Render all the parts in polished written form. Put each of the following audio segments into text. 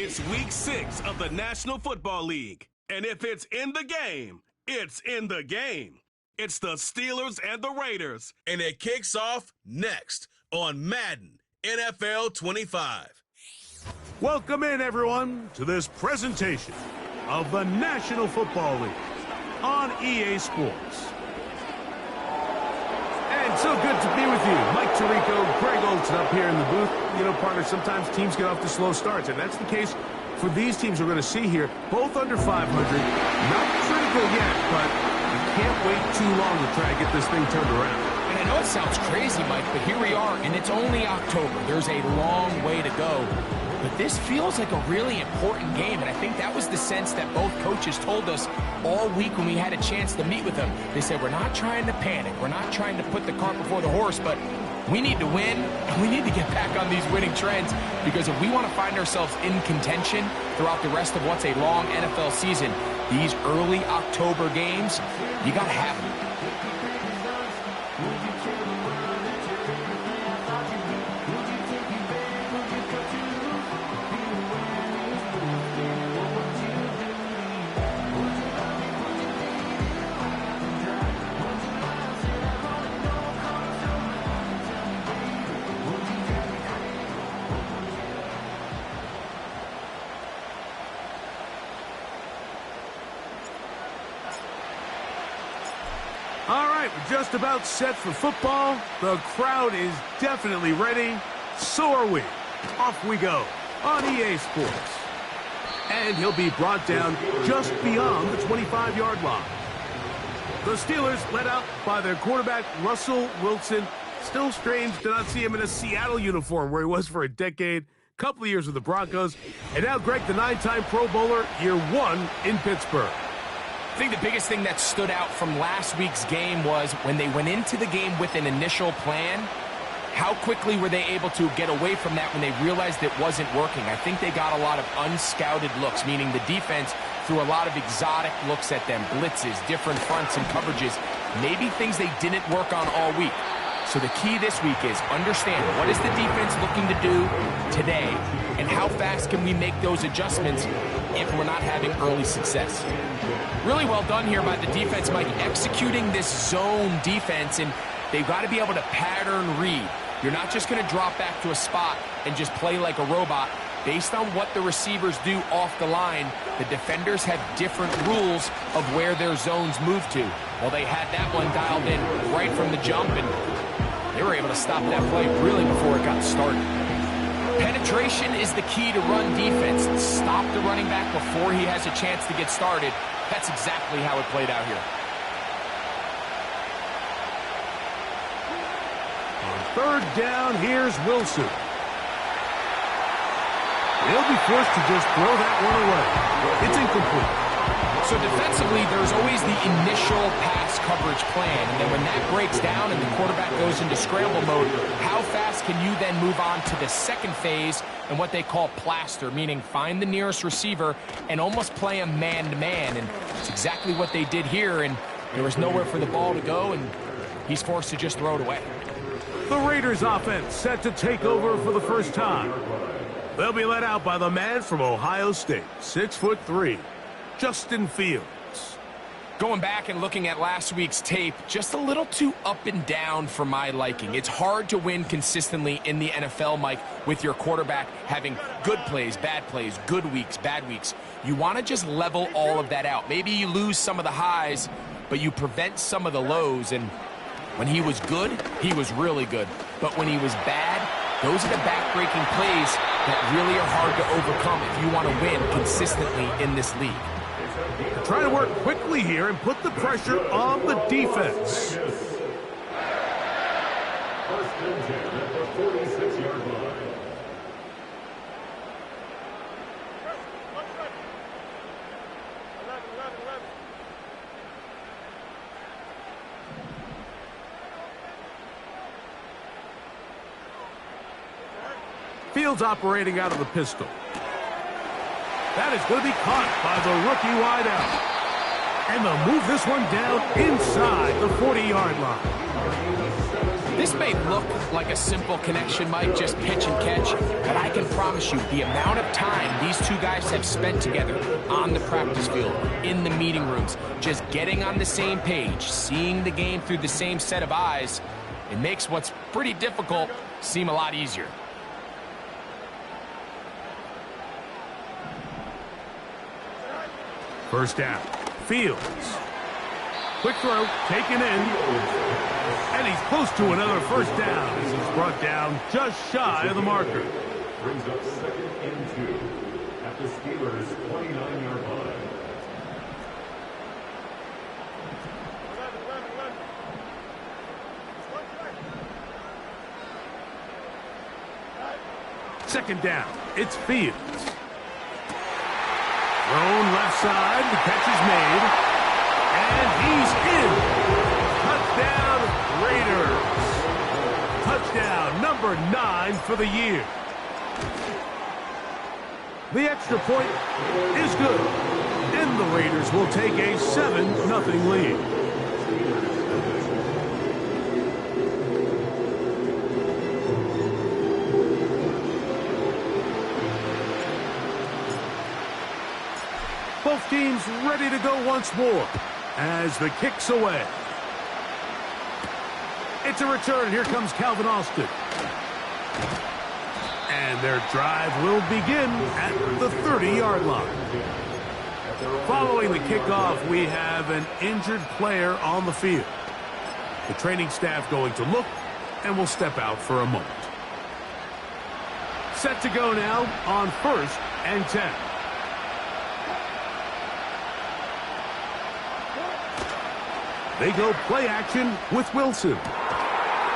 It's week 6 of the National Football League. And if it's in the game, it's in the game. It's the Steelers and the Raiders. And it kicks off next on Madden NFL 25. Welcome in, everyone, to this presentation of the National Football League on EA Sports. And so good to be with you. Mike Tirico, Greg Olson up here in the booth. You know, partner, sometimes teams get off to slow starts, and that's the case for these teams we're going to see here. Both under 500. Not critical yet, but you can't wait too long to try to get this thing turned around. And I know it sounds crazy, Mike, but here we are, and it's only October. There's a long way to go. But this feels like a really important game, and I think that was the sense that both coaches told us all week when we had a chance to meet with them. They said, we're not trying to panic. We're not trying to put the cart before the horse, but we need to win, and we need to get back on these winning trends, because if we want to find ourselves in contention throughout the rest of what's a long NFL season, these early October games, you got to have them. All right, we're just about set for football. The crowd is definitely ready. So are we. Off we go on EA Sports. And he'll be brought down just beyond the 25-yard line. The Steelers led out by their quarterback, Russell Wilson. Still strange to not see him in a Seattle uniform where he was for a decade. Couple of years with the Broncos. And now Greg, the 9-time Pro Bowler, year 1 in Pittsburgh. I think the biggest thing that stood out from last week's game was when they went into the game with an initial plan, how quickly were they able to get away from that when they realized it wasn't working? I think they got a lot of unscouted looks, meaning the defense threw a lot of exotic looks at them, blitzes, different fronts and coverages, maybe things they didn't work on all week. So the key this week is understand what is the defense looking to do today, and how fast can we make those adjustments if we're not having early success. Really well done here by the defense, Mike, executing this zone defense, and they've got to be able to pattern read. You're not just going to drop back to a spot and just play like a robot. Based on what the receivers do off the line, the defenders have different rules of where their zones move to. Well, they had that one dialed in right from the jump, and they were able to stop that play really before it got started. Penetration is the key to run defense. Stop the running back before he has a chance to get started. That's exactly how it played out here. On third down, here's Wilson. He'll be forced to just throw that one away. It's incomplete. So defensively, there's always the initial pass coverage plan, and then when that breaks down and the quarterback goes into scramble mode, how fast can you then move on to the second phase and what they call plaster, meaning find the nearest receiver and almost play him man-to-man, and it's exactly what they did here, and there was nowhere for the ball to go, and he's forced to just throw it away. The Raiders offense set to take over for the first time. They'll be led out by the man from Ohio State, 6'3", Justin Fields. Going back and looking at last week's tape, just a little too up and down for my liking. It's hard to win consistently in the NFL, Mike, with your quarterback having good plays, good weeks, bad weeks. You want to just level all of that out. Maybe you lose some of the highs, but you prevent some of the lows. And when he was good, he was really good. But when he was bad, those are the back-breaking plays that really are hard to overcome if you want to win consistently in this league. They're trying to work quickly here and put the pressure on the defense. First and 10 at the 46-yard line. Fields operating out of the pistol. That is going to be caught by the rookie wideout. And they'll move this one down inside the 40-yard line. This may look like a simple connection, Mike, just pitch and catch, but I can can promise you the amount of time these two guys have spent together on the practice field, in the meeting rooms, just getting on the same page, seeing the game through the same set of eyes, it makes what's pretty difficult seem a lot easier. First down. Fields. Quick throw, taken in. And he's close to another first down as he's brought down just shy of the marker. Brings up 2nd and 2 at the Steelers' 29-yard line. Second down. It's Fields. Thrown left side. The catch is made. And he's in. Touchdown, Raiders. Touchdown number 9 for the year. The extra point is good. And the Raiders will take a 7-0 lead. Both teams ready to go once more as the kick's away. It's a return. Here comes Calvin Austin. And their drive will begin at the 30-yard line. Following the kickoff, we have an injured player on the field. The training staff going to look and will step out for a moment. Set to go now on 1st and 10. They go play action with Wilson.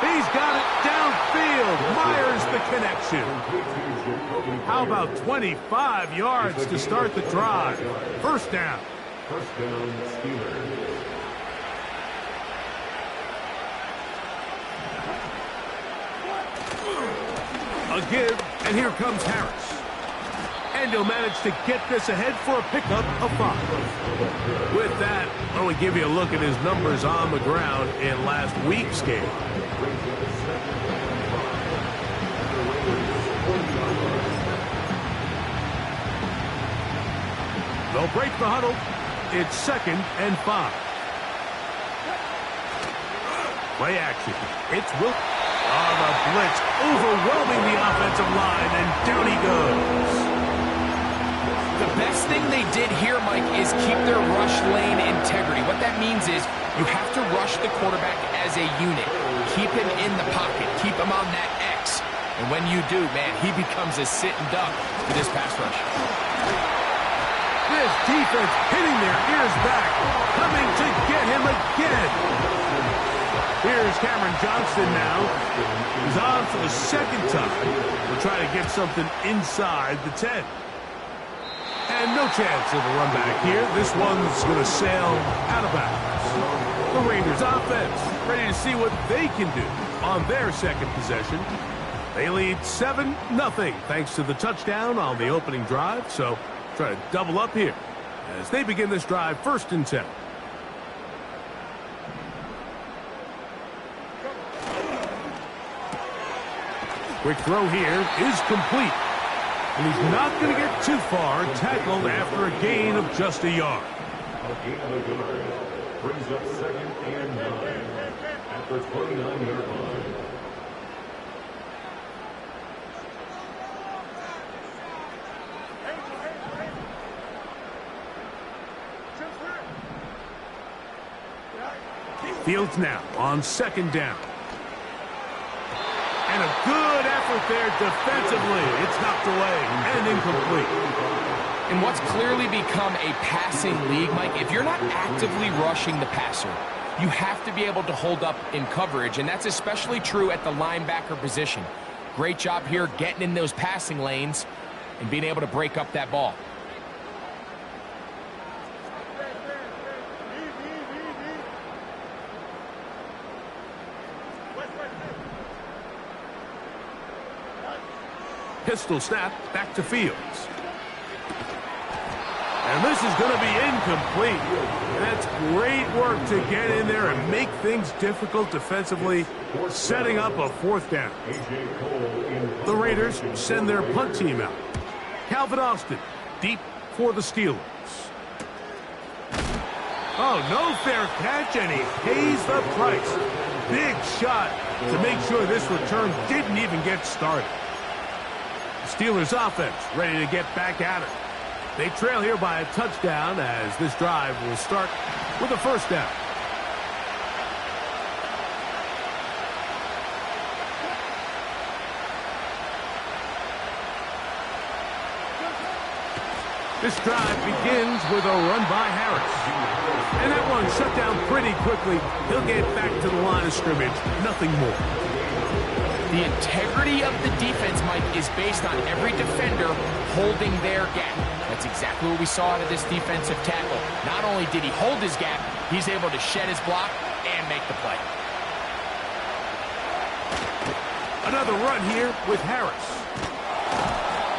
He's got it downfield. Myers the connection. How about 25 yards to start the drive? First down. First down, Steelers. A give, and here comes Harris. And he'll manage to get this ahead for a pickup of 5. With that, I want to give you a look at his numbers on the ground in last week's game. They'll break the huddle. It's 2nd and 5. Play action. It's Will. Oh, the blitz overwhelming the offensive line, and down he goes. The best thing they did here, Mike, is keep their rush lane integrity. What that means is you have to rush the quarterback as a unit. Keep him in the pocket. Keep him on that X. And when you do, man, he becomes a sitting duck for this pass rush. This defense hitting their ears back, coming to get him again. Here's Cameron Johnston now. He's on for the 2nd time. We'll try to get something inside the 10. And no chance of a run back here. This one's going to sail out of bounds. The Raiders offense ready to see what they can do on their 2nd possession. They lead 7-0 thanks to the touchdown on the opening drive. So try to double up here as they begin this drive 1st and 10. Quick throw here is complete. And he's not going to get too far, tackled after a gain of just a yard. A gain of a yard brings up 2nd and 9 at the 29-yard line. Fields now on 2nd down. And a good effort there defensively. It's knocked away and incomplete. In what's clearly become a passing league, Mike, if you're not actively rushing the passer, you have to be able to hold up in coverage, and that's especially true at the linebacker position. Great job here getting in those passing lanes and being able to break up that ball. Pistol snap back to Fields. And this is going to be incomplete. That's great work to get in there and make things difficult defensively, setting up a fourth down. The Raiders send their punt team out. Calvin Austin, deep for the Steelers. Oh, no fair catch, and he pays the price. Big shot to make sure this return didn't even get started. Steelers offense ready to get back at it. They trail here by a touchdown as this drive will start with a first down. This drive begins with a run by Harris. And that one shut down pretty quickly. He'll get back to the line of scrimmage. Nothing more. The integrity of the defense, Mike, is based on every defender holding their gap. That's exactly what we saw out of this defensive tackle. Not only did he hold his gap, he's able to shed his block and make the play. Another run here with Harris.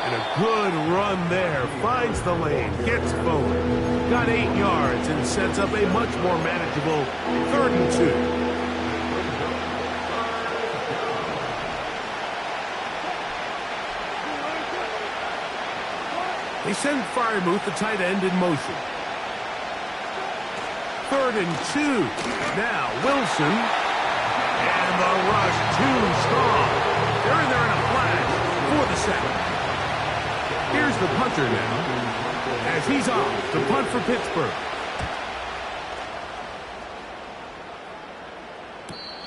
And a good run there. Finds the lane, gets forward. Got 8 yards and sets up a much more manageable 3rd and 2. They send Freiermuth, the tight end, in motion. 3rd and 2. Now Wilson. And the rush too strong. They're in there in a flash for the sack. Here's the punter now as he's off to punt for Pittsburgh.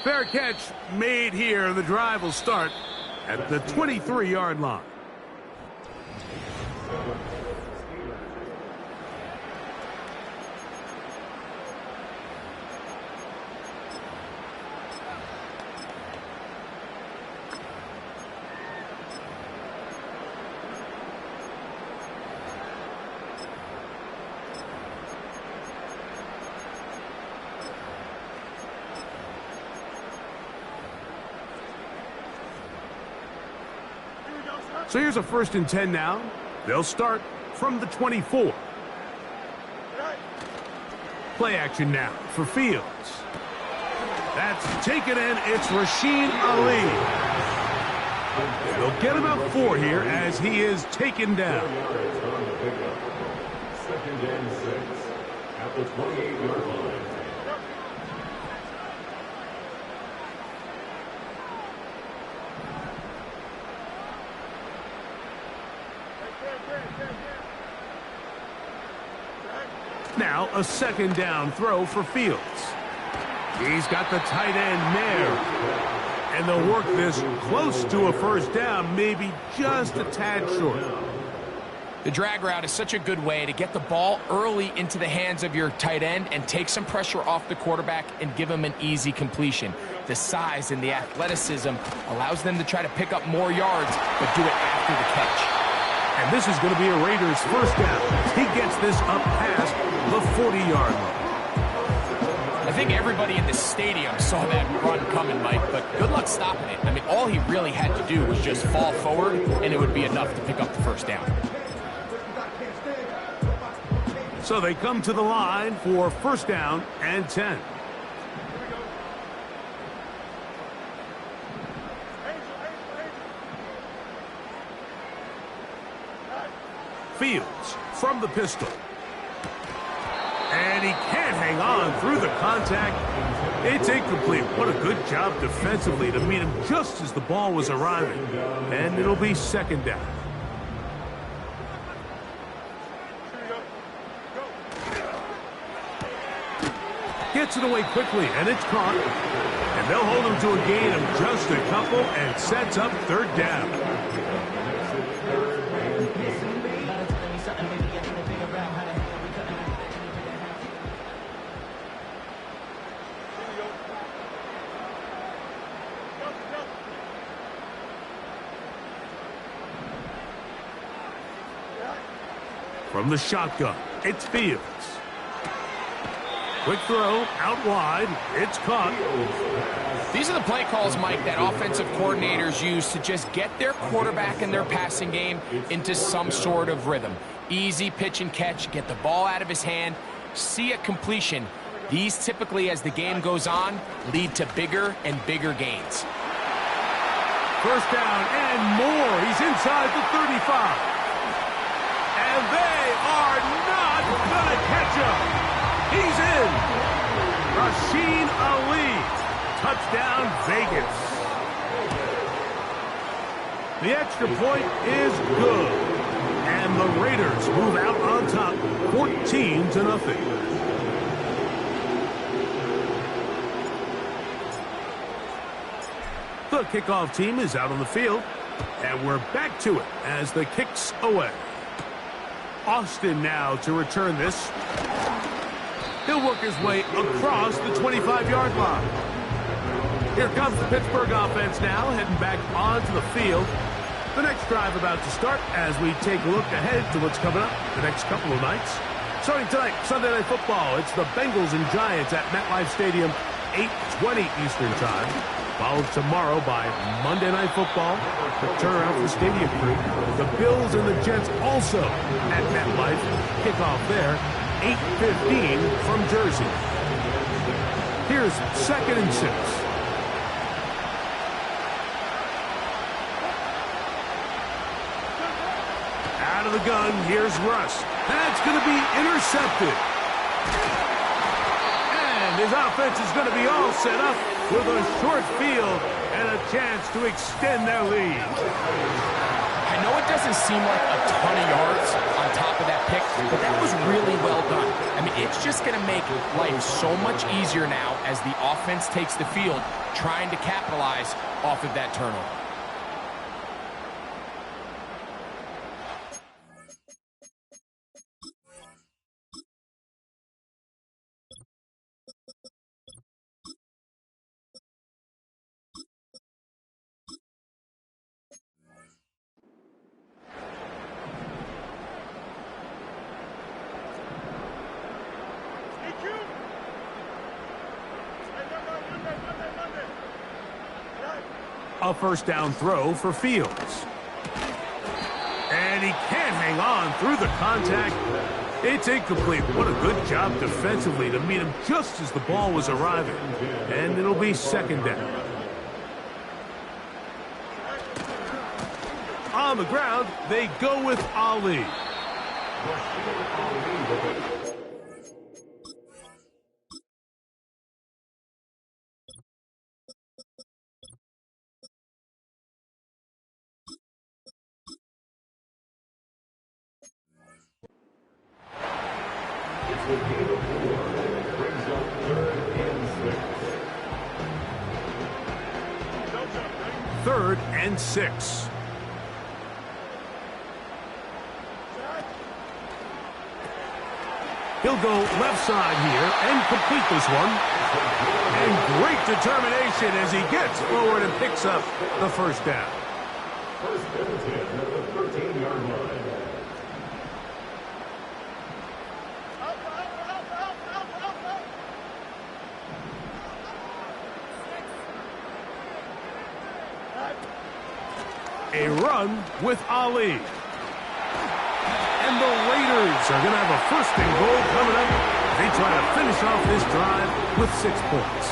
Fair catch made here. The drive will start at the 23-yard line. So here's a 1st and 10 now. They'll start from the 24. Play action now for Fields. That's taken in. It's Rasheen Ali. They'll get about 4 here as he is taken down. 2nd and 6 at the 28-yard line. Now a 2nd down throw for Fields. He's got the tight end there. And they'll work this close to a 1st down, maybe just a tad short. The drag route is such a good way to get the ball early into the hands of your tight end and take some pressure off the quarterback and give him an easy completion. The size and the athleticism allows them to try to pick up more yards, but do it after the catch. And this is going to be a Raiders 1st down. He gets this up past the 40-yard line. I think everybody in the stadium saw that run coming, Mike, but good luck stopping it. I mean, all he really had to do was just fall forward, and it would be enough to pick up the 1st down. So they come to the line for 1st down and 10. Fields from the pistol. And he can't hang on through the contact. It's incomplete. What a good job defensively to meet him just as the ball was arriving. And it'll be 2nd down. Gets it away quickly, and it's caught. And they'll hold him to a gain of just a couple and sets up 3rd down. From the shotgun, it's Fields. Quick throw, out wide. It's caught. These are the play calls, Mike, that offensive coordinators use to just get their quarterback and their passing game into some sort of rhythm. Easy pitch and catch, get the ball out of his hand, see a completion. These typically, as the game goes on, lead to bigger and bigger gains. First down and more. He's inside the 35. And they are not going to catch him. He's in. Rasheen Ali. Touchdown, Vegas. The extra point is good. And the Raiders move out on top, 14-0. The kickoff team is out on the field, and we're back to it as the kick's away. Austin now to return this. He'll work his way across the 25-yard line. Here comes the Pittsburgh offense now, heading back onto the field. The next drive about to start as we take a look ahead to what's coming up the next couple of nights. Starting tonight, Sunday Night Football, it's the Bengals and Giants at MetLife Stadium, 8:20 Eastern Time. Followed tomorrow by Monday Night Football, the turnaround for the stadium crew. The Bills and the Jets also at MetLife. Kickoff there, 8:15 from Jersey. Here's 2nd and 6. Out of the gun, here's Russ. That's going to be intercepted. And his offense is going to be all set up with a short field and a chance to extend their lead. I know it doesn't seem like a ton of yards on top of that pick, but that was really well done. I mean, it's just going to make life so much easier now as the offense takes the field, trying to capitalize off of that turnover. A first down throw for Fields. And he can't hang on through the contact. It's incomplete. What a good job defensively to meet him just as the ball was arriving. And it'll be 2nd down. On the ground, they go with Ali. Third and 6. He'll go left side here and complete this one. And great determination as he gets forward and picks up the first down. First and 10 at the 13-yard line. A run with Ali. And the Raiders are going to have a 1st and goal coming up. They try to finish off this drive with 6 points.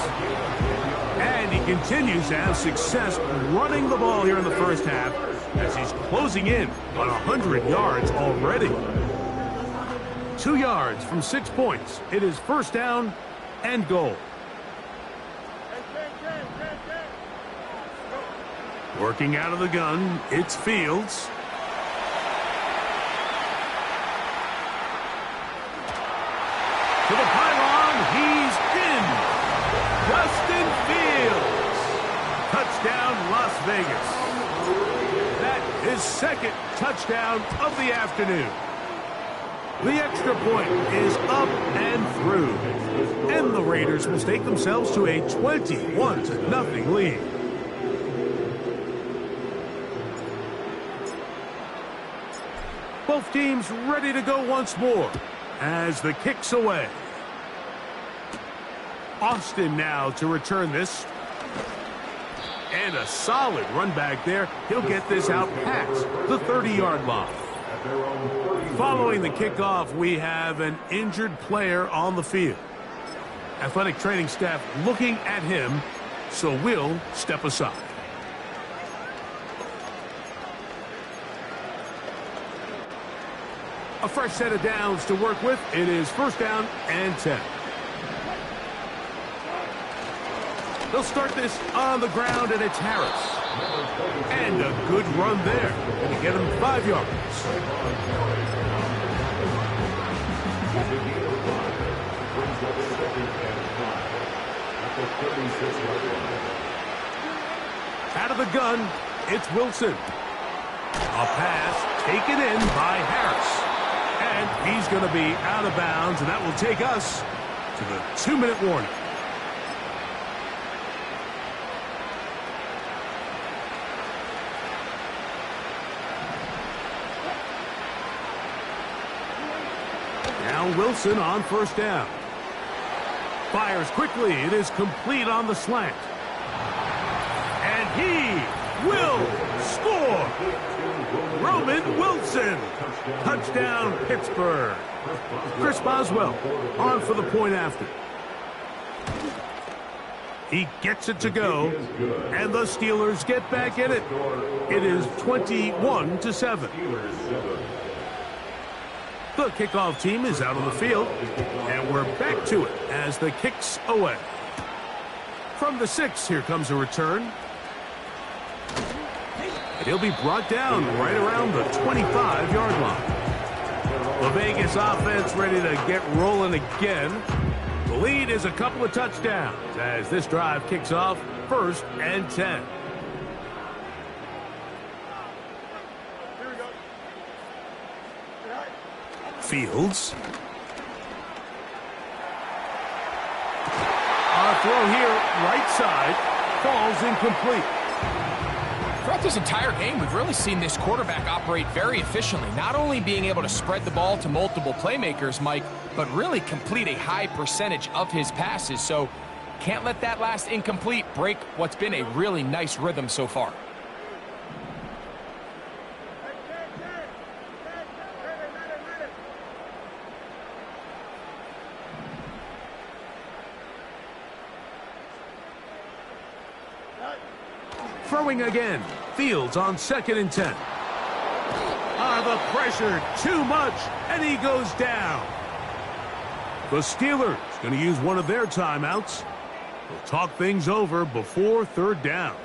And he continues to have success running the ball here in the first half as he's closing in on 100 yards already. 2 yards from 6 points. It is 1st down and goal. Working out of the gun, it's Fields. To the pylon, he's in. Justin Fields. Touchdown, Las Vegas. That is 2nd touchdown of the afternoon. The extra point is up and through. And the Raiders will stake themselves to a 21-0 lead. Both teams ready to go once more as the kick's away. Austin now to return this. And a solid run back there. He'll get this out past the 30-yard line. Following the kickoff, we have an injured player on the field. Athletic training staff looking at him, so we'll step aside. A fresh set of downs to work with. It is first down and 10. They'll start this on the ground, and it's Harris. And a good run there. Going to get him 5 yards. Out of the gun, it's Wilson. A pass taken in by Harris. And he's going to be out of bounds, and that will take us to the 2-minute warning. Now Wilson on first down. Fires quickly. It is complete on the slant. And he will score. Roman Wilson. Touchdown, Pittsburgh. Chris Boswell on for the point after. He gets it to go, and the Steelers get back in it. It is 21-7. The kickoff team is out on the field, and we're back to it as the kick's away. From the 6, here comes a return. And he'll be brought down right around the 25-yard line. The Vegas offense ready to get rolling again. The lead is a couple of touchdowns as this drive kicks off first and 10. Fields. Our throw here, right side, falls incomplete. Throughout this entire game, we've really seen this quarterback operate very efficiently, not only being able to spread the ball to multiple playmakers, Mike, but really complete a high percentage of his passes. So can't let that last incomplete break what's been a really nice rhythm so far. Throwing again. Fields on 2nd and 10. The pressure, too much, and he goes down. The Steelers going to use one of their timeouts. They'll talk things over before 3rd down.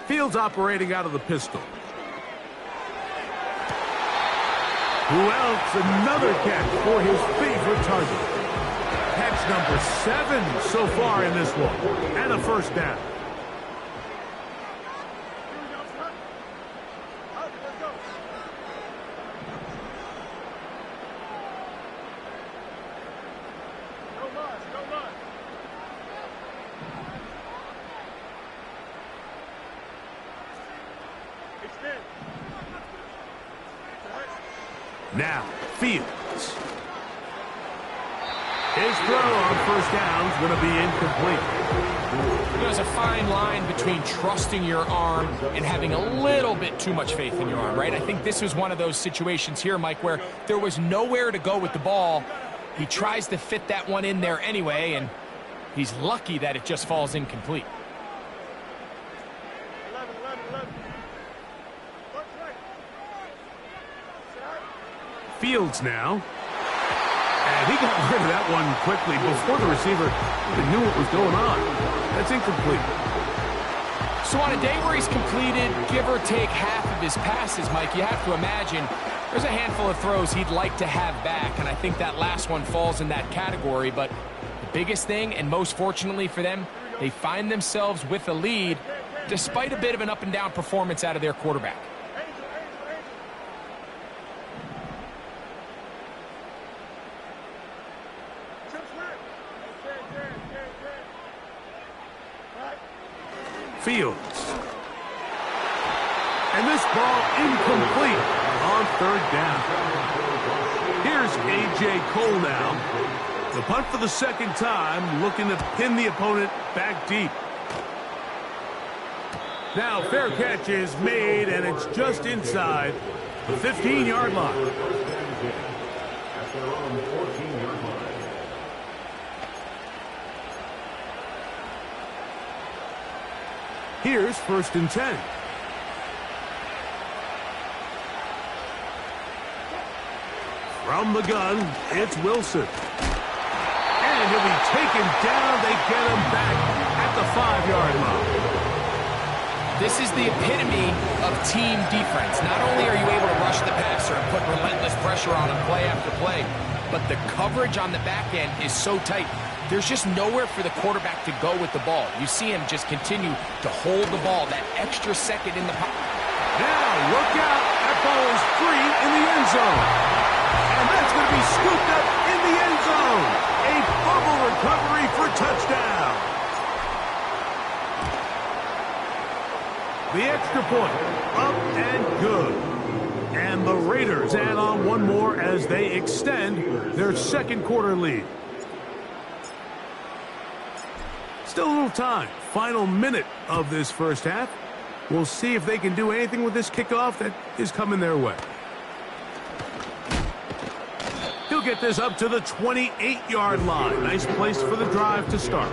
Fields operating out of the pistol. Who else? Another catch for his favorite target. Catch number 7 so far in this one. And a first down. Now, Fields. His throw on first down is going to be incomplete. There's a fine line between trusting your arm and having a little bit too much faith in your arm, right? I think this was one of those situations here, Mike, where there was nowhere to go with the ball. He tries to fit that one in there anyway, and he's lucky that it just falls incomplete. Fields now. And he got rid of that one quickly before the receiver even knew what was going on. That's incomplete. So on a day where he's completed, give or take half of his passes, Mike, you have to imagine there's a handful of throws he'd like to have back, and I think that last one falls in that category. But the biggest thing, and most fortunately for them, They find themselves with a lead despite a bit of an up-and-down performance out of their quarterback. Fields. And this ball incomplete on third down. Here's A.J. Cole now. The punt for the second time, looking to pin the opponent back deep. Now fair catch is made, and it's just inside the 15-yard line. Here's 1st and 10. From the gun, it's Wilson. And he'll be taken down. They get him back at the 5-yard line. This is the epitome of team defense. Not only are you able to rush the passer and put relentless pressure on him play after play, but the coverage on the back end is so tight. There's just nowhere for the quarterback to go with the ball. You see him just continue to hold the ball, that extra second in the pocket. Now, look out. That ball is free in the end zone. And that's going to be scooped up in the end zone. A bubble recovery for touchdown. The extra point, up and good. And the Raiders add on one more as they extend their second quarter lead. Still a little time. Final minute of this first half. We'll see if they can do anything with this kickoff that is coming their way. He'll get this up to the 28-yard line. Nice place for the drive to start.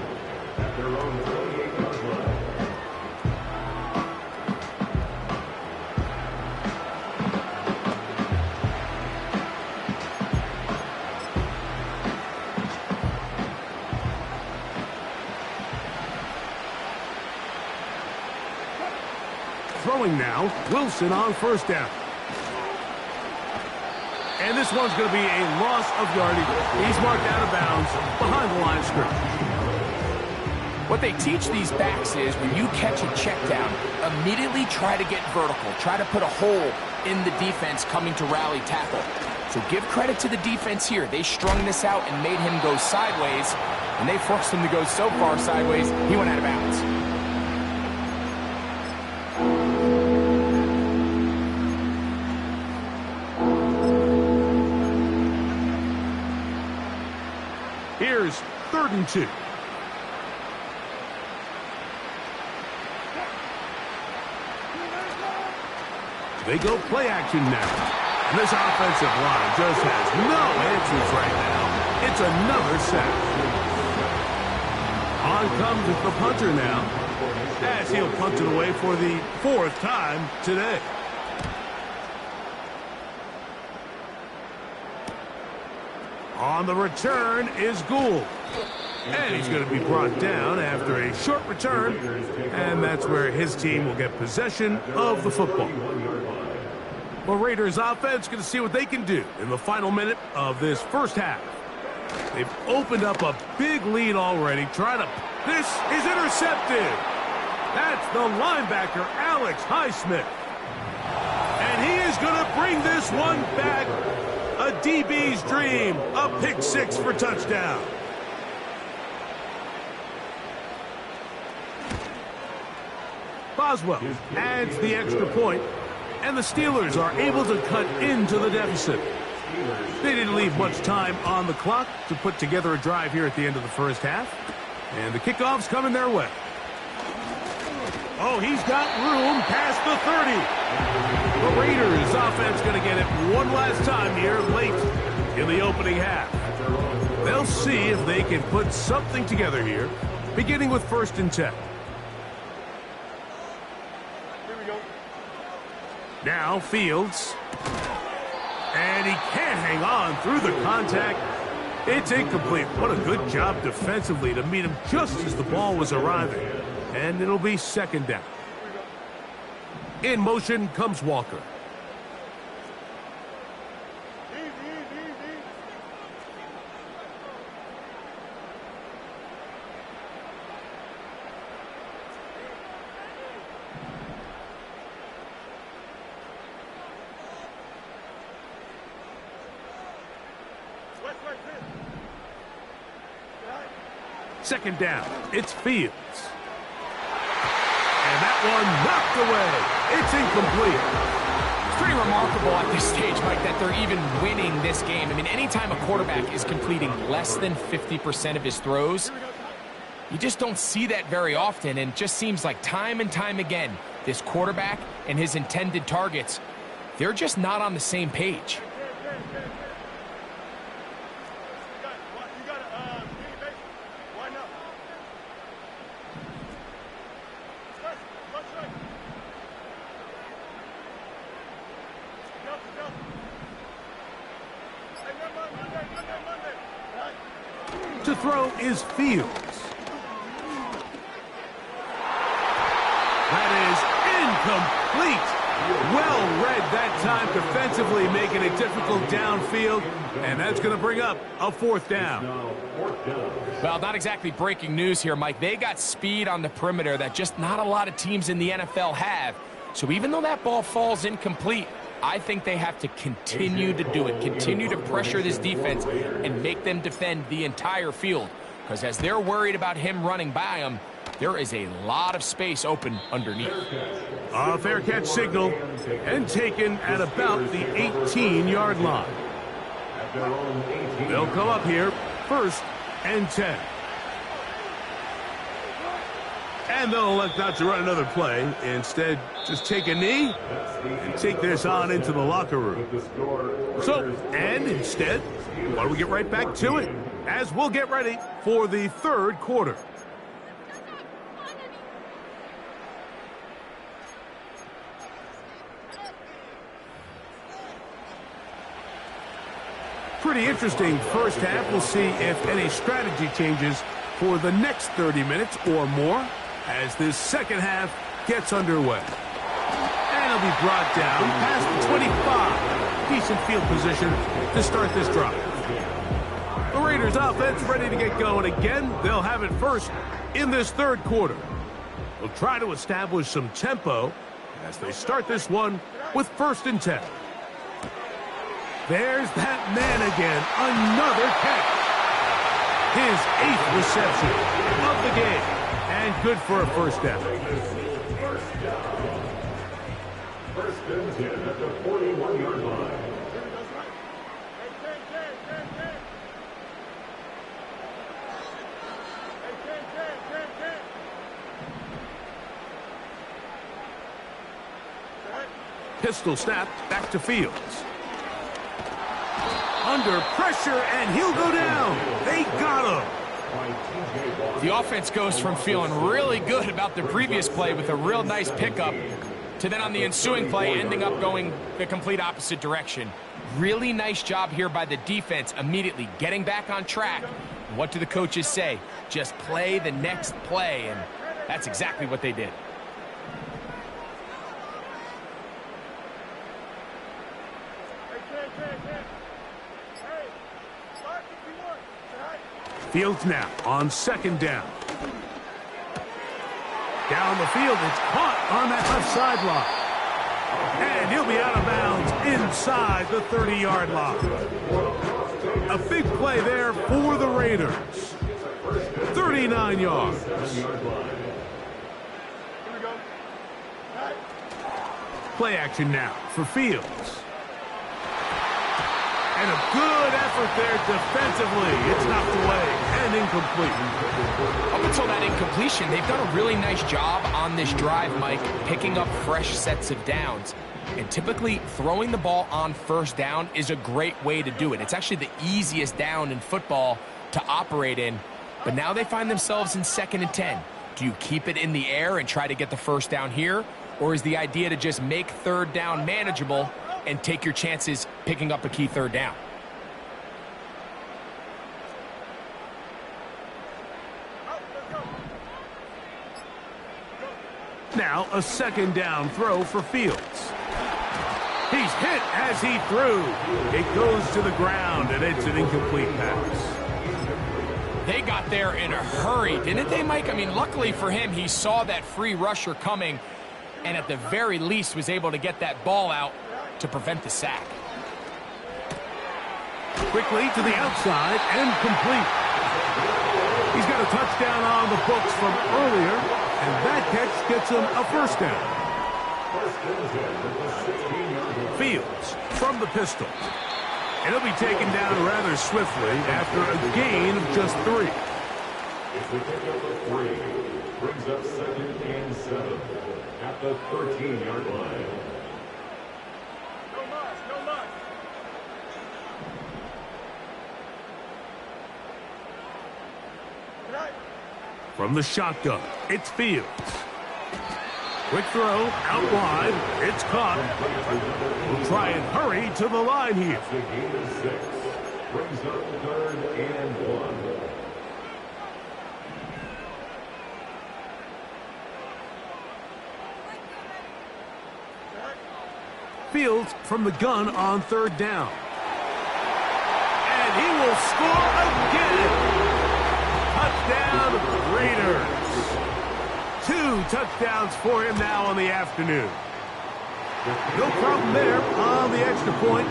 Throwing now, Wilson on 1st down. And this one's going to be a loss of yardage. He's marked out of bounds behind the line of scrimmage. What they teach these backs is when you catch a check down, immediately try to get vertical. Try to put a hole in the defense coming to rally tackle. So give credit to the defense here. They strung this out and made him go sideways, and they forced him to go so far sideways, he went out of bounds. Here's 3rd and 2. They go play action now. And this offensive line just has no answers right now. It's another sack. On comes the punter now, as he'll punt it away for the 4th time today. On the return is Gould. And he's going to be brought down after a short return. And that's where his team will get possession of the football. The Raiders offense going to see what they can do in the final minute of this first half. They've opened up a big lead already. This is intercepted. That's the linebacker, Alex Highsmith. And he is going to bring this one back. A DB's dream. A pick 6 for touchdown. Boswell adds the extra point, and the Steelers are able to cut into the deficit. They didn't leave much time on the clock to put together a drive here at the end of the first half, and the kickoff's coming their way. Oh, he's got room past the 30. The Raiders offense going to get it one last time here late in the opening half. They'll see if they can put something together here, beginning with 1st and 10. Now Fields. And he can't hang on through the contact. It's incomplete. What a good job defensively to meet him just as the ball was arriving. And it'll be 2nd down. In motion comes Walker. Second down, it's Fields. And that one knocked away. It's incomplete. It's pretty remarkable at this stage, Mike, that they're even winning this game. I mean, anytime a quarterback is completing less than 50% of his throws, you just don't see that very often, and it just seems like time and time again, this quarterback and his intended targets, they're just not on the same page. To throw is Fields. That is incomplete. Well read that time defensively, making it difficult downfield, and that's going to bring up a fourth down. Well, not exactly breaking news here, Mike. They got speed on the perimeter that just not a lot of teams in the NFL have. So even though that ball falls incomplete, I think they have to continue to do it, continue to pressure this defense and make them defend the entire field. Because as they're worried about him running by them, there is a lot of space open underneath. A fair catch signal and taken at about the 18-yard line. They'll come up here, 1st and 10. And they'll elect not to run another play. Instead, just take a knee and take this on into the locker room. So, and instead, why don't we get right back to it as we'll get ready for the third quarter. Pretty interesting first half. We'll see if any strategy changes for the next 30 minutes or more as this second half gets underway. And it'll be brought down past the 25. Decent field position to start this drive. The Raiders offense ready to get going again. They'll have it first in this third quarter. They'll try to establish some tempo as they start this one with 1st and 10. There's that man again. Another catch. His 8th reception of the game. And good for a first down. First and 10 at the 41-yard line. Pistol snap back to Fields. Under pressure, and he'll go down. They got him. The offense goes from feeling really good about the previous play with a real nice pickup to then on the ensuing play ending up going the complete opposite direction. Really nice job here by the defense immediately getting back on track. What do the coaches say? Just play the next play, and that's exactly what they did. Fields now on 2nd down. Down the field, it's caught on that left sideline. And he'll be out of bounds inside the 30-yard line. A big play there for the Raiders. 39 yards. Play action now for Fields. And a good effort there defensively. It's knocked away and incomplete. Up until that incompletion, they've done a really nice job on this drive, Mike, picking up fresh sets of downs. And typically, throwing the ball on 1st down is a great way to do it. It's actually the easiest down in football to operate in. But now they find themselves in 2nd and 10. Do you keep it in the air and try to get the 1st down here? Or is the idea to just make 3rd down manageable and take your chances picking up a key 3rd down? Now a 2nd down throw for Fields. He's hit as he threw. It goes to the ground, and it's an incomplete pass. They got there in a hurry, didn't they, Mike? I mean, luckily for him, he saw that free rusher coming, and at the very least was able to get that ball out to prevent the sack. quickly to the outside and complete. He's got a touchdown on the books from earlier, and that catch gets him a first down. Fields from the pistol. And he'll be taken down rather swiftly after a gain of just 3. It's the pickup of 3. Brings up 2nd and 7 at the 13-yard line. From the shotgun, it's Fields. Quick throw, out wide. It's caught. We'll try and hurry to the line here. The gain of 6. Brings up 3rd and 1. Fields from the gun on 3rd down. And he will score again. Touchdown, Raiders. 2 touchdowns for him now on the afternoon. No problem there on the extra point,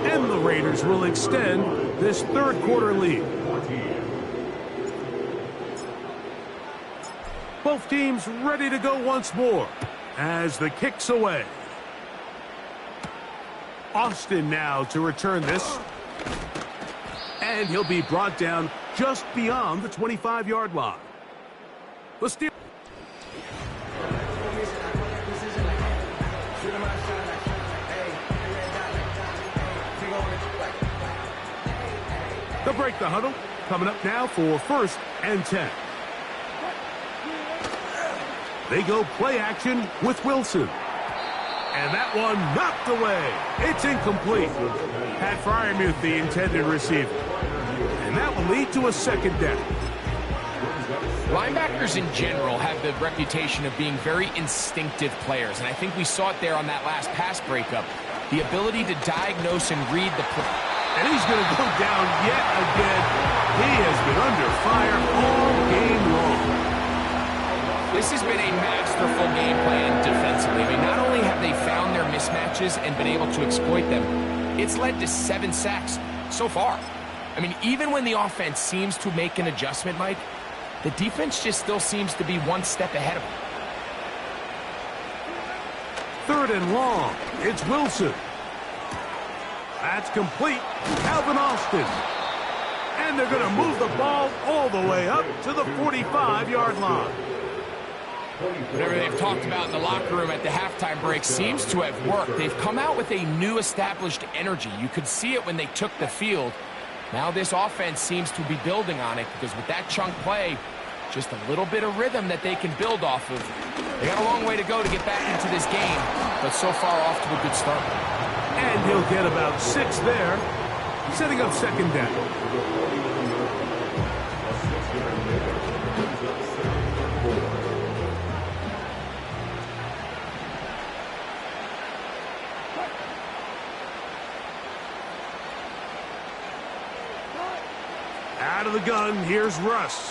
and the Raiders will extend this 3rd quarter lead. Both teams ready to go once more as the kick's away. Austin now to return this. And he'll be brought down just beyond the 25-yard line. The Steelers. They'll break the huddle. Coming up now for 1st and 10. They go play action with Wilson. And that one knocked away. It's incomplete. Pat Freiermuth, the intended receiver. And that will lead to a 2nd down. Linebackers in general have the reputation of being very instinctive players, and I think we saw it there on that last pass breakup. The ability to diagnose and read the play. And he's going to go down yet again. He has been under fire all game long. This has been a masterful game plan defensively. I mean, not only have they found their mismatches and been able to exploit them, it's led to 7 sacks so far. I mean, even when the offense seems to make an adjustment, Mike, the defense just still seems to be one step ahead of them. 3rd and long. It's Wilson. That's complete. Calvin Austin. And they're going to move the ball all the way up to the 45-yard line. Whatever they've talked about in the locker room at the halftime break seems to have worked. They've come out with a new established energy. You could see it when they took the field. Now this offense seems to be building on it because with that chunk play, just a little bit of rhythm that they can build off of. They got a long way to go to get back into this game, but so far off to a good start. And he'll get about 6 there, setting up 2nd down. Out of the gun, here's Russ.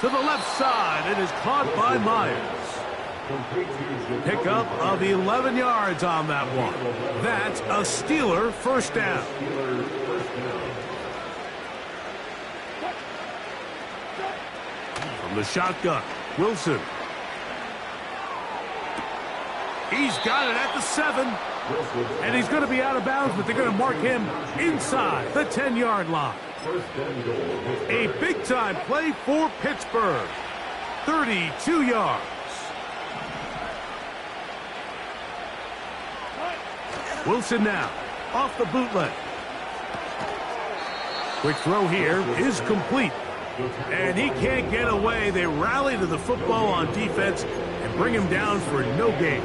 To the left side, it is caught by Myers. Pickup of 11 yards on that one. That's a Steeler 1st down. From the shotgun, Wilson. He's got it at the 7. And he's going to be out of bounds, but they're going to mark him inside the 10-yard line. A big-time play for Pittsburgh. 32 yards. Wilson now, off the bootleg. Quick throw here is complete. And he can't get away. They rally to the football on defense and bring him down for no gain.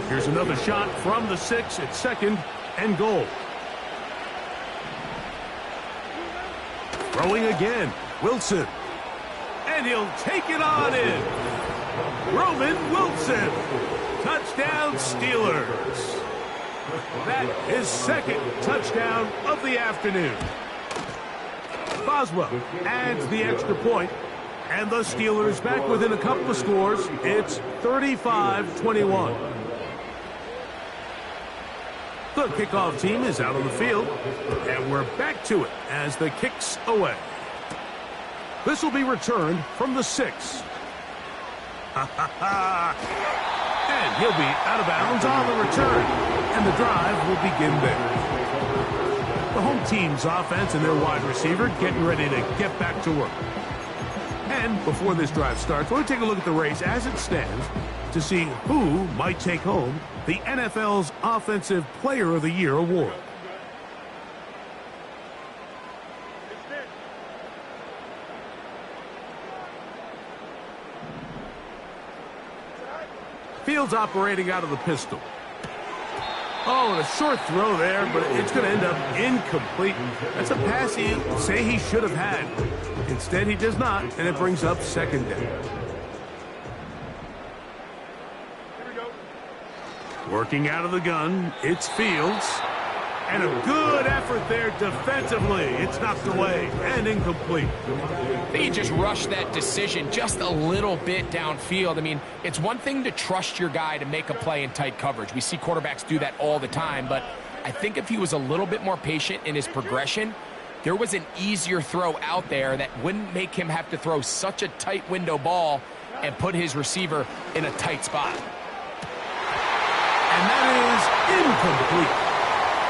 Here's another shot from the 6 at 2nd and goal. Throwing again, Wilson. And he'll take it on in. Roman Wilson. Touchdown, Steelers. That is 2nd touchdown of the afternoon. Boswell adds the extra point, and the Steelers back within a couple of scores. It's 35-21. The The kickoff team is out on the field, and we're back to it as the kick's away. This will be returned from the 6. And he'll be out of bounds on the return, and the drive will begin there. The home team's offense and their wide receiver getting ready to get back to work. And before this drive starts, we'll take a look at the race as it stands to see who might take home the NFL's Offensive Player of the Year award. Fields operating out of the pistol. Oh, and a short throw there, but it's going to end up incomplete. That's a pass he'd say he should have had. Instead, he does not, and it brings up second down. Working out of the gun, it's Fields. And a good effort there defensively. It's knocked away and incomplete. I think he just rushed that decision just a little bit downfield. I mean, it's one thing to trust your guy to make a play in tight coverage. We see quarterbacks do that all the time, but I think if he was a little bit more patient in his progression, there was an easier throw out there that wouldn't make him have to throw such a tight window ball and put his receiver in a tight spot. And that is incomplete.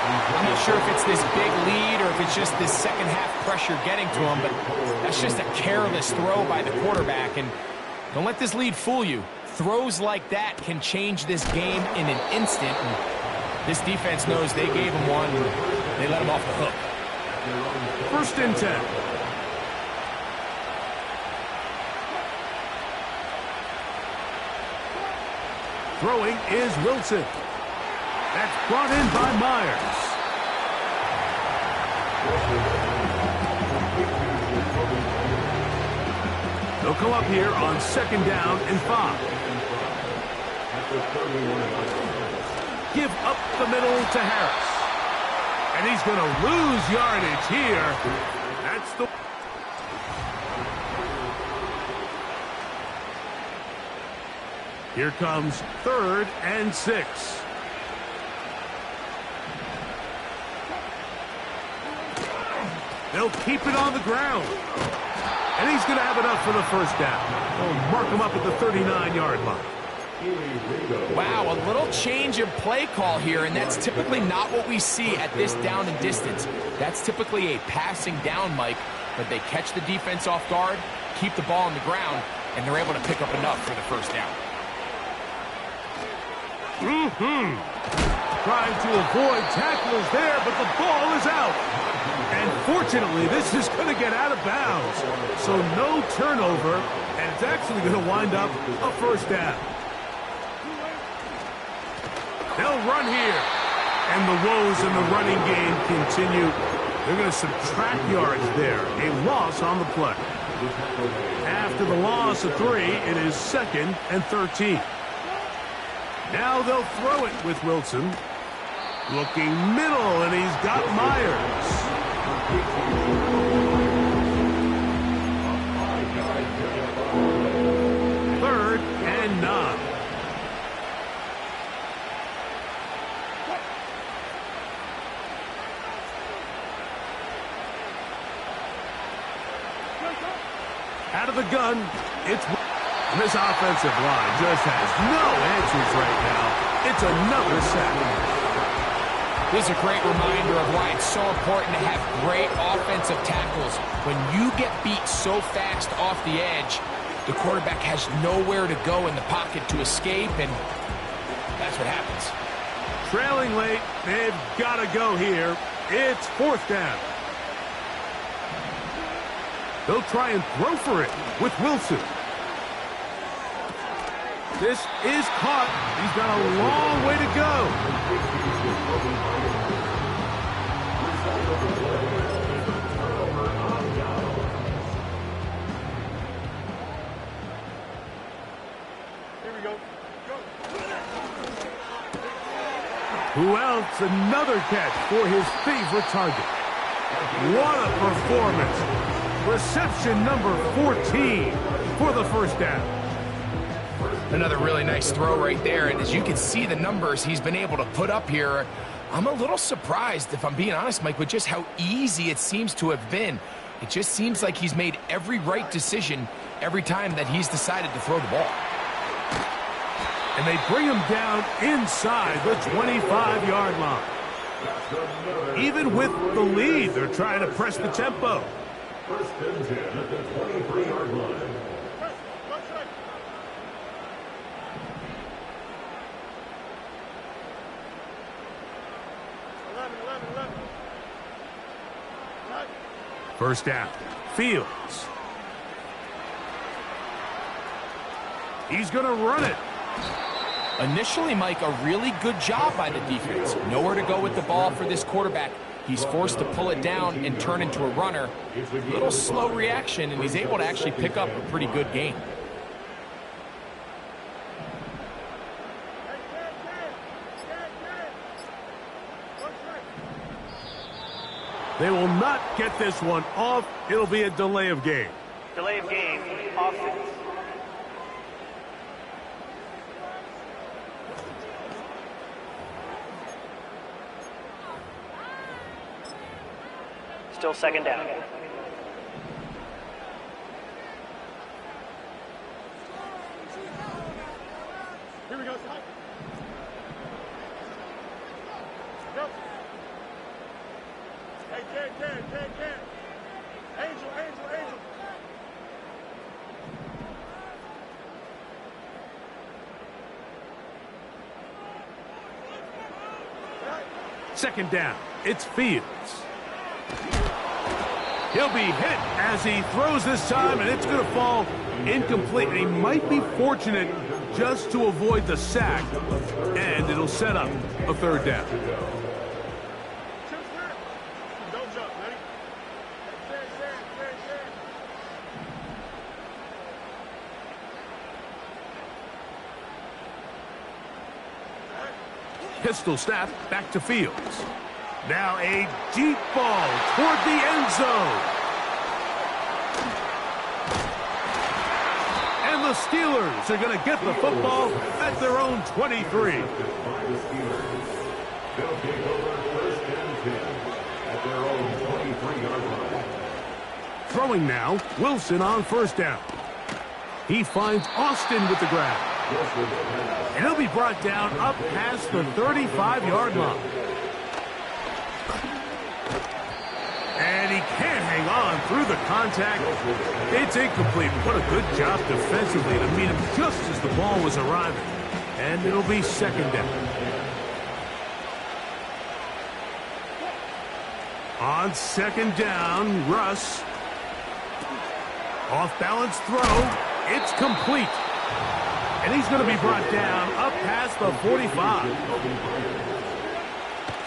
I'm not sure if it's this big lead or if it's just this second half pressure getting to him, but that's just a careless throw by the quarterback. And don't let this lead fool you. Throws like that can change this game in an instant. And this defense knows they gave him one, and they let him off the hook. 1st and 10. Throwing is Wilson. That's brought in by Myers. They'll come up here on 2nd down and 5. Give up the middle to Harris. And he's going to lose yardage here. That's the... Here comes 3rd and 6. They'll keep it on the ground. And he's going to have enough for the 1st down. They'll mark him up at the 39-yard line. Wow, a little change of play call here, and that's typically not what we see at this down and distance. That's typically a passing down, Mike, but they catch the defense off guard, keep the ball on the ground, and they're able to pick up enough for the 1st down. Trying to avoid tackles there, but the ball is out. And fortunately, this is going to get out of bounds. So no turnover, and it's actually going to wind up a 1st down. They'll run here. And the woes in the running game continue. They're going to subtract yards there. A loss on the play. After the loss of 3, it is 2nd and 13. Now they'll throw it with Wilson. Looking middle, and he's got Myers. 3rd and 9. Out of the gun, it's... This offensive line just has no answers right now. It's another sack. This is a great reminder of why it's so important to have great offensive tackles. When you get beat so fast off the edge, the quarterback has nowhere to go in the pocket to escape, and that's what happens. Trailing late, they've got to go here. It's 4th down. They'll try and throw for it with Wilson. This is caught. He's got a long way to go. Here we go. Who else? Another catch for his favorite target. What a performance. Reception number 14 for the 1st down. Another really nice throw right there, and as you can see the numbers he's been able to put up here I'm a little surprised, if I'm being honest, Mike, with just how easy it seems to have been. It just seems like he's made every right decision every time that he's decided to throw the ball. And they bring him down inside the 25-yard line. Even with the lead, they're trying to press the tempo. First and 10 at the 23-yard line. First down, Fields. He's going to run it. Initially, Mike, a really good job by the defense. Nowhere to go with the ball for this quarterback. He's forced to pull it down and turn into a runner. A little slow reaction, and he's able to actually pick up a pretty good gain. They will not get this one off. It'll be a delay of game. Delay of game, offense. Still second down. Here we go, Scott. Go. Hey, Ken. Angel. Second down, it's Fields. He'll be hit as he throws this time, and it's going to fall incomplete. And he might be fortunate just to avoid the sack, and it'll set up a third down. Don't jump, ready? Pistol snap back to Fields. Now a deep ball toward the end zone. And the Steelers are going to get the football at their own 23. They'll take over first and 10 at their own 23-yard line. Throwing now, Wilson on first down. He finds Austin with the grab. And he'll be brought down up past the 35-yard line. And he can't hang on through the contact. It's incomplete. What a good job defensively to meet him just as the ball was arriving. And it'll be second down. On second down, Russ. Off-balance throw. It's complete. And he's going to be brought down up past the 45.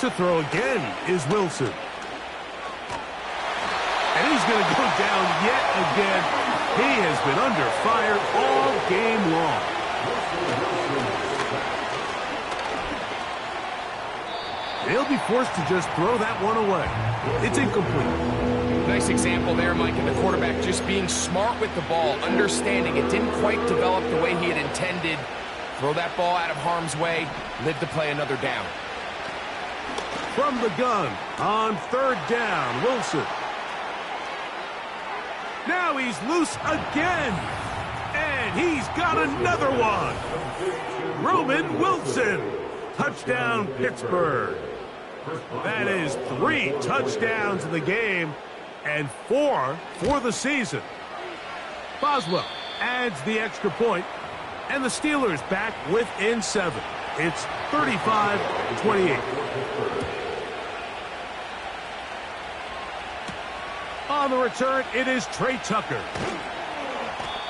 To throw again is Wilson. And he's going to go down yet again. He has been under fire all game long. They'll be forced to just throw that one away. It's incomplete. Nice example there, Mike, and the quarterback just being smart with the ball, understanding it didn't quite develop the way he had intended. Throw that ball out of harm's way, live to play another down. From the gun on third down, Wilson. Now he's loose again. And he's got another one. Roman Wilson. Touchdown, Pittsburgh. That is 3 touchdowns in the game and 4 for the season. Boswell adds the extra point, and the Steelers back within 7. It's 35-28. On the return, it is Trey Tucker.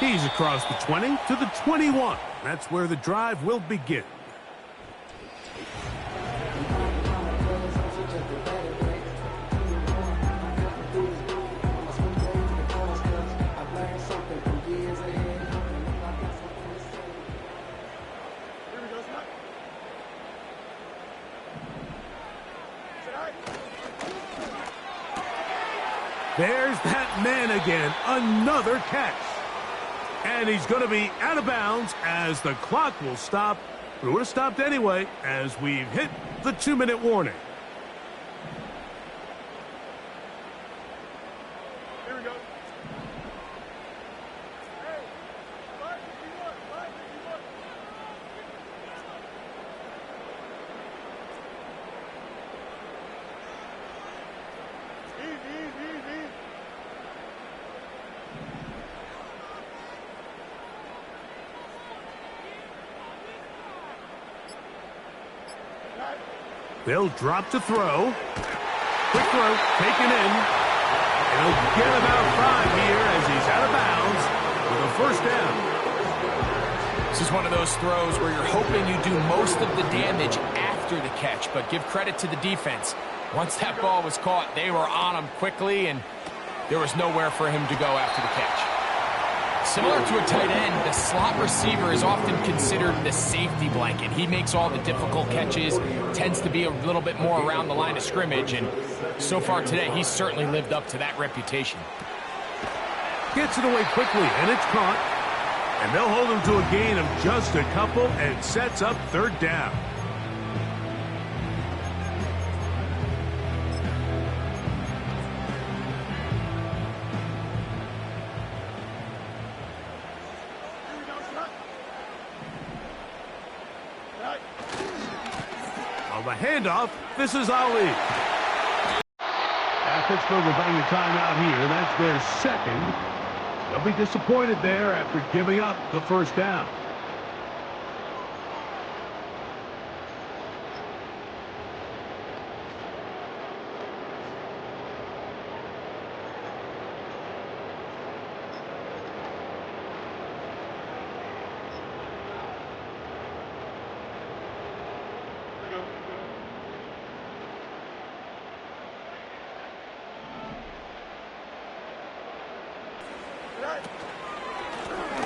He's across the 20 to the 21. That's where the drive will begin. There's that man again, another catch. And he's going to be out of bounds as the clock will stop. But it would have stopped anyway as we've hit the 2-minute warning. Here we go. Hey, 551, 551. Easy, easy, easy. They'll drop to throw. Quick throw, taken in. And he'll get about 5 here as he's out of bounds with a first down. This is one of those throws where you're hoping you do most of the damage after the catch, but give credit to the defense. Once that ball was caught, they were on him quickly, and there was nowhere for him to go after the catch. Similar to a tight end, the slot receiver is often considered the safety blanket. He makes all the difficult catches, tends to be a little bit more around the line of scrimmage, and so far today, he's certainly lived up to that reputation. Gets it away quickly, and it's caught. And they'll hold him to a gain of just a couple, and sets up third down. On the handoff, this is Ali. Pittsburgh will bang the timeout here. That's their second. They'll be disappointed there after giving up the first down.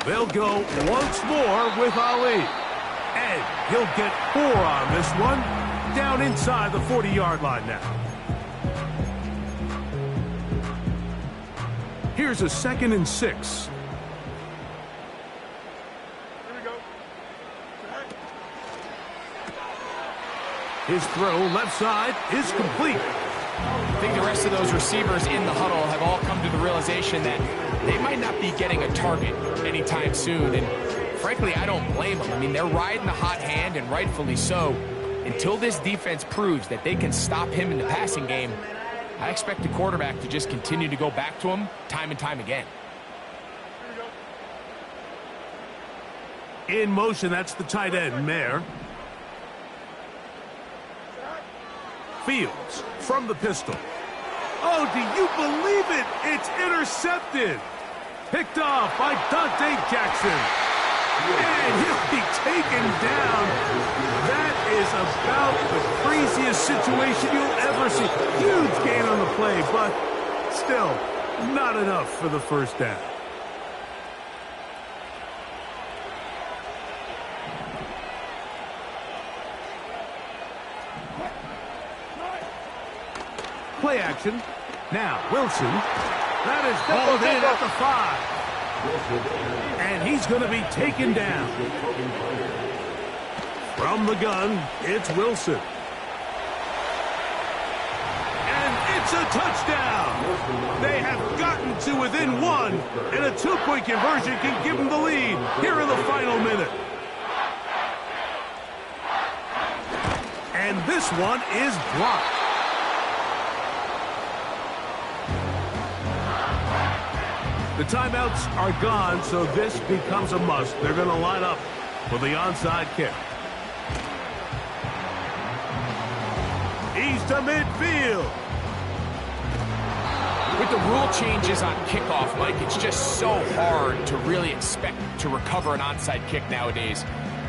They'll go once more with Ali. And he'll get 4 on this one. Down inside the 40-yard line now. Here's a 2nd and 6. Here we go. His throw left side is complete. I think the rest of those receivers in the huddle have all come to the realization that they might not be getting a target anytime soon, and frankly, I don't blame them. I mean, they're riding the hot hand, and rightfully so. Until this defense proves that they can stop him in the passing game, I expect the quarterback to just continue to go back to him time and time again. In motion, that's the tight end, Mayer. Fields from the pistol. Oh, do you believe it? It's intercepted. Picked off by Dante Jackson. And he'll be taken down. That is about the craziest situation you'll ever see. Huge gain on the play, but still not enough for the first down. Play action. Now, Wilson. That is balled in at the 5. And he's going to be taken down. From the gun, it's Wilson. And it's a touchdown. They have gotten to within 1, and a 2-point conversion can give them the lead here in the final minute. And this one is blocked. The timeouts are gone, so this becomes a must. They're going to line up for the onside kick. He's to midfield. With the rule changes on kickoff, Mike, it's just so hard to really expect to recover an onside kick nowadays.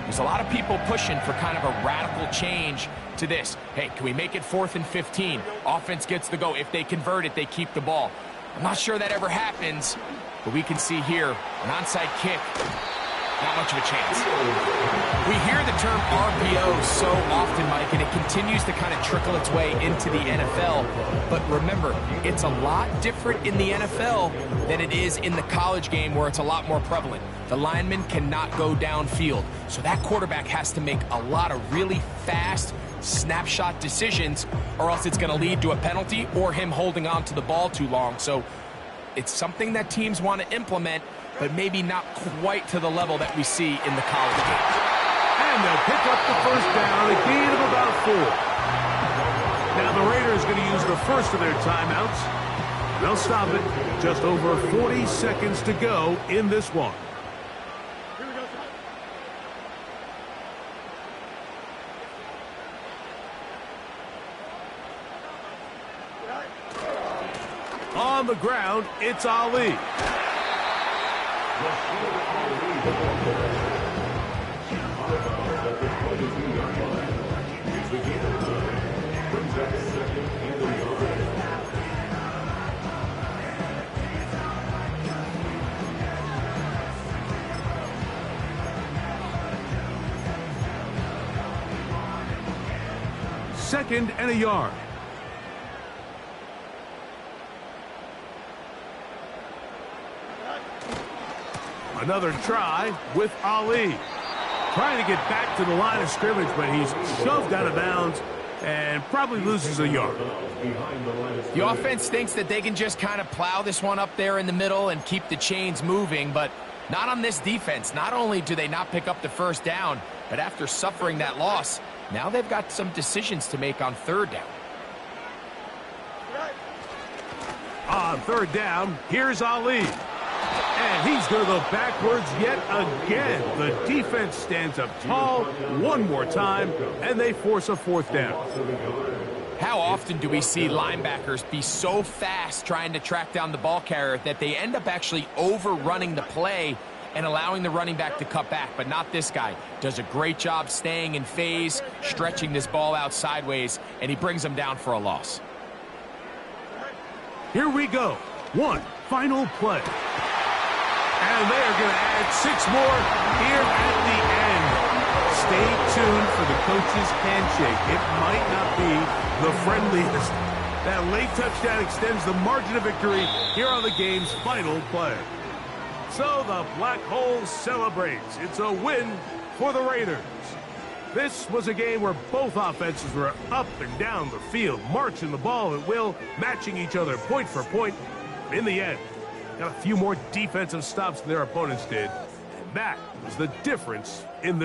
There's a lot of people pushing for kind of a radical change to this. Hey, can we make it 4th and 15? Offense gets the go. If they convert it, they keep the ball. I'm not sure that ever happens, but we can see here an onside kick, not much of a chance. We hear the term RPO so often, Mike, and it continues to kind of trickle its way into the NFL. But remember, it's a lot different in the NFL than it is in the college game where it's a lot more prevalent. The lineman cannot go downfield, so that quarterback has to make a lot of really fast snapshot decisions, or else it's going to lead to a penalty or him holding on to the ball too long. So It's something that teams want to implement, but maybe not quite to the level that we see in the college game. And they'll pick up the first down, a gain of about 4. Now the Raiders are going to use the first of their timeouts. They'll stop it. Just over 40 seconds to go in this one. Here we go. On the ground, it's Ali. Second and a yard. Another try with Ali. Trying to get back to the line of scrimmage, but he's shoved out of bounds and probably loses a yard. The offense thinks that they can just kind of plow this one up there in the middle and keep the chains moving, but not on this defense. Not only do they not pick up the first down, but after suffering that loss, now they've got some decisions to make on third down. On third down, here's Ali. And he's going to go backwards yet again. The defense stands up tall one more time, and they force a fourth down. How often do we see linebackers be so fast trying to track down the ball carrier that they end up actually overrunning the play and allowing the running back to cut back? But not this guy. Does a great job staying in phase, stretching this ball out sideways, and he brings them down for a loss. Here we go. One final play. And they are going to add 6 more here at the end. Stay tuned for the coach's handshake. It might not be the friendliest. That late touchdown extends the margin of victory here on the game's final play. So the Black Hole celebrates. It's a win for the Raiders. This was a game where both offenses were up and down the field, marching the ball at will, matching each other point for point. In the end, got a few more defensive stops than their opponents did. And that was the difference in this